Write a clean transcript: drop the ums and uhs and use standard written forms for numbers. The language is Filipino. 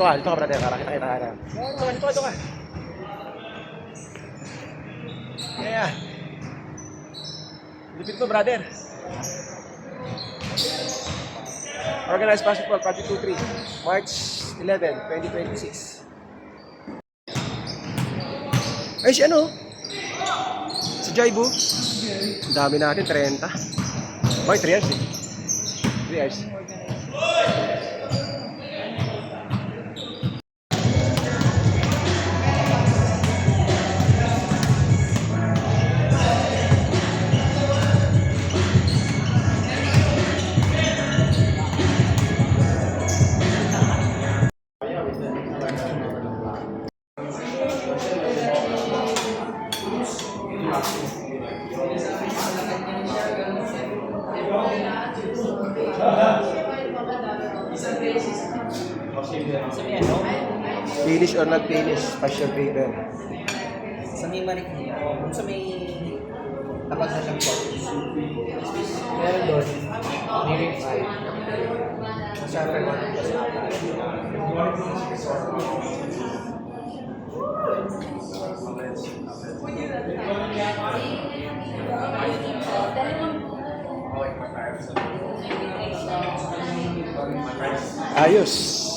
dito ka brother, para kita ka. Dito ka. Yeah. Lipit mo brother. Organized Basketball Project 2-3, March 11, 2026. Ay, si ano? Si Jaibu. Ang dami natin, 30. Boy, 3 years eh. 3 years. Finish or not finish, fashion paper. Sa may manik niya, sa may tapag na siyang pot. Meron doon, nearing 5. Masyadong naman ito sa Ayos.